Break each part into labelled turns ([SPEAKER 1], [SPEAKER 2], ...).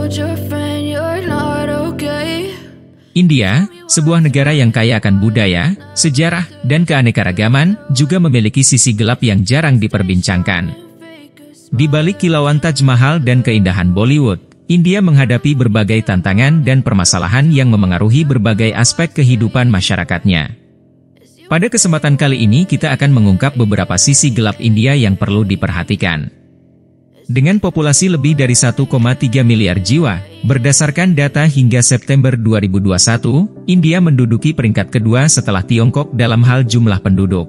[SPEAKER 1] told your friend you're not okay.
[SPEAKER 2] India, sebuah negara yang kaya akan budaya, sejarah, dan keanekaragaman, juga memiliki sisi gelap yang jarang diperbincangkan. Di balik kilauan Taj Mahal dan keindahan Bollywood, India menghadapi berbagai tantangan dan permasalahan yang memengaruhi berbagai aspek kehidupan masyarakatnya. Pada kesempatan kali ini kita akan mengungkap beberapa sisi gelap India yang perlu diperhatikan. Dengan populasi lebih dari 1,3 miliar jiwa, berdasarkan data hingga September 2021, India menduduki peringkat kedua setelah Tiongkok dalam hal jumlah penduduk.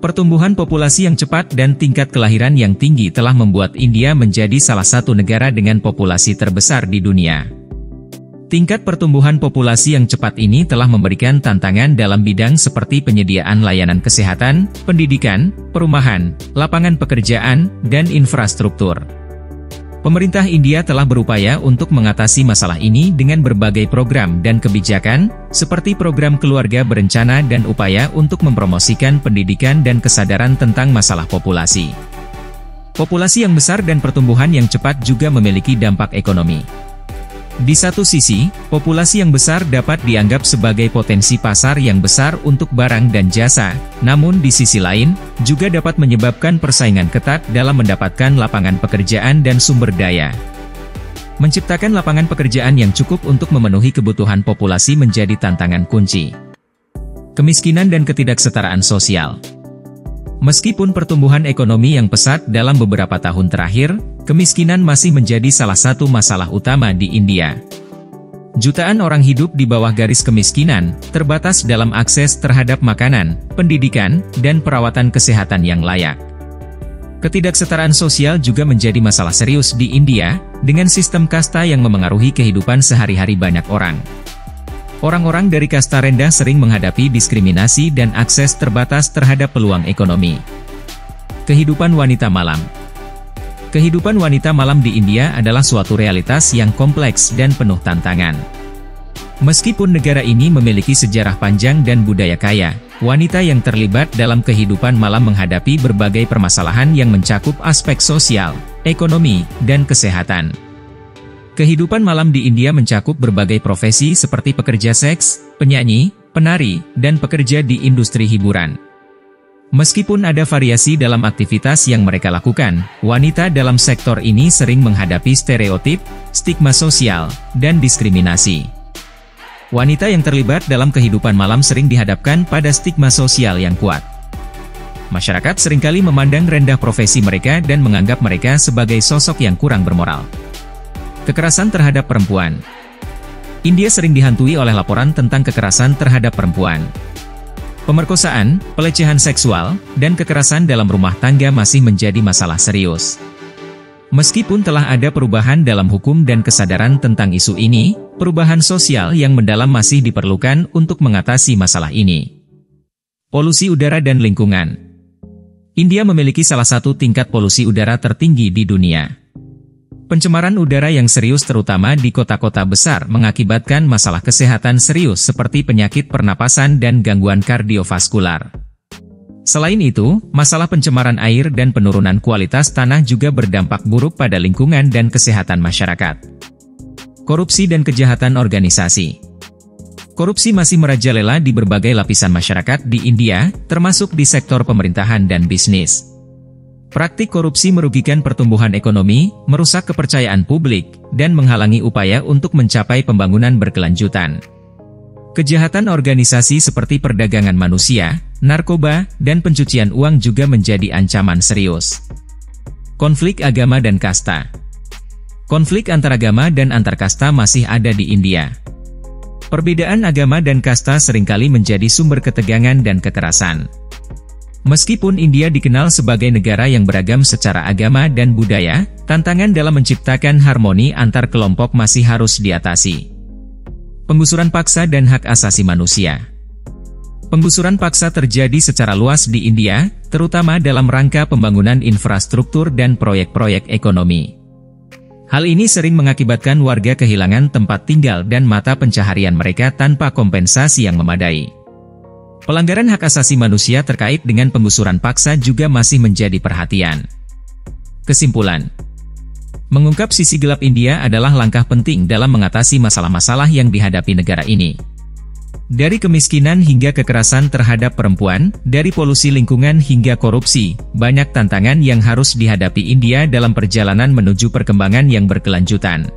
[SPEAKER 2] Pertumbuhan populasi yang cepat dan tingkat kelahiran yang tinggi telah membuat India menjadi salah satu negara dengan populasi terbesar di dunia. Tingkat pertumbuhan populasi yang cepat ini telah memberikan tantangan dalam bidang seperti penyediaan layanan kesehatan, pendidikan, perumahan, lapangan pekerjaan, dan infrastruktur. Pemerintah India telah berupaya untuk mengatasi masalah ini dengan berbagai program dan kebijakan, seperti program keluarga berencana dan upaya untuk mempromosikan pendidikan dan kesadaran tentang masalah populasi. Populasi yang besar dan pertumbuhan yang cepat juga memiliki dampak ekonomi. Di satu sisi, populasi yang besar dapat dianggap sebagai potensi pasar yang besar untuk barang dan jasa, namun di sisi lain, juga dapat menyebabkan persaingan ketat dalam mendapatkan lapangan pekerjaan dan sumber daya. Menciptakan lapangan pekerjaan yang cukup untuk memenuhi kebutuhan populasi menjadi tantangan kunci. Kemiskinan dan ketidaksetaraan sosial. Meskipun pertumbuhan ekonomi yang pesat dalam beberapa tahun terakhir, kemiskinan masih menjadi salah satu masalah utama di India. Jutaan orang hidup di bawah garis kemiskinan, terbatas dalam akses terhadap makanan, pendidikan, dan perawatan kesehatan yang layak. Ketidaksetaraan sosial juga menjadi masalah serius di India, dengan sistem kasta yang memengaruhi kehidupan sehari-hari banyak orang. Orang-orang dari kasta rendah sering menghadapi diskriminasi dan akses terbatas terhadap peluang ekonomi. Kehidupan wanita malam. Kehidupan wanita malam di India adalah suatu realitas yang kompleks dan penuh tantangan. Meskipun negara ini memiliki sejarah panjang dan budaya kaya, wanita yang terlibat dalam kehidupan malam menghadapi berbagai permasalahan yang mencakup aspek sosial, ekonomi, dan kesehatan. Kehidupan malam di India mencakup berbagai profesi seperti pekerja seks, penyanyi, penari, dan pekerja di industri hiburan. Meskipun ada variasi dalam aktivitas yang mereka lakukan, wanita dalam sektor ini sering menghadapi stereotip, stigma sosial, dan diskriminasi. Wanita yang terlibat dalam kehidupan malam sering dihadapkan pada stigma sosial yang kuat. Masyarakat seringkali memandang rendah profesi mereka dan menganggap mereka sebagai sosok yang kurang bermoral. Kekerasan terhadap perempuan. India sering dihantui oleh laporan tentang kekerasan terhadap perempuan. Pemerkosaan, pelecehan seksual, dan kekerasan dalam rumah tangga masih menjadi masalah serius. Meskipun telah ada perubahan dalam hukum dan kesadaran tentang isu ini, perubahan sosial yang mendalam masih diperlukan untuk mengatasi masalah ini. Polusi udara dan lingkungan. India memiliki salah satu tingkat polusi udara tertinggi di dunia. Pencemaran udara yang serius terutama di kota-kota besar mengakibatkan masalah kesehatan serius seperti penyakit pernapasan dan gangguan kardiovaskular. Selain itu, masalah pencemaran air dan penurunan kualitas tanah juga berdampak buruk pada lingkungan dan kesehatan masyarakat. Korupsi dan kejahatan organisasi. Korupsi masih merajalela di berbagai lapisan masyarakat di India, termasuk di sektor pemerintahan dan bisnis. Praktik korupsi merugikan pertumbuhan ekonomi, merusak kepercayaan publik, dan menghalangi upaya untuk mencapai pembangunan berkelanjutan. Kejahatan organisasi seperti perdagangan manusia, narkoba, dan pencucian uang juga menjadi ancaman serius. Konflik agama dan kasta. Konflik antaragama dan antarkasta masih ada di India. Perbedaan agama dan kasta seringkali menjadi sumber ketegangan dan kekerasan. Meskipun India dikenal sebagai negara yang beragam secara agama dan budaya, tantangan dalam menciptakan harmoni antar kelompok masih harus diatasi. Penggusuran paksa dan hak asasi manusia. Penggusuran paksa terjadi secara luas di India, terutama dalam rangka pembangunan infrastruktur dan proyek-proyek ekonomi. Hal ini sering mengakibatkan warga kehilangan tempat tinggal dan mata pencaharian mereka tanpa kompensasi yang memadai. Pelanggaran hak asasi manusia terkait dengan penggusuran paksa juga masih menjadi perhatian. Kesimpulan, Mengungkap sisi gelap India adalah langkah penting dalam mengatasi masalah-masalah yang dihadapi negara ini. Dari kemiskinan hingga kekerasan terhadap perempuan, dari polusi lingkungan hingga korupsi, banyak tantangan yang harus dihadapi India dalam perjalanan menuju perkembangan yang berkelanjutan.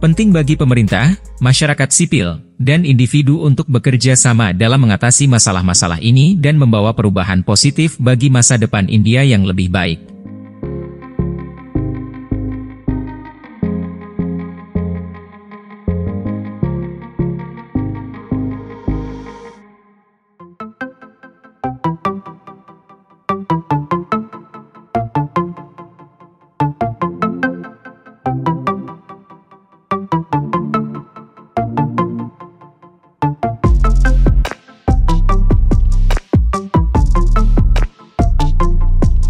[SPEAKER 2] Penting bagi pemerintah, masyarakat sipil, dan individu untuk bekerja sama dalam mengatasi masalah-masalah ini dan membawa perubahan positif bagi masa depan India yang lebih baik.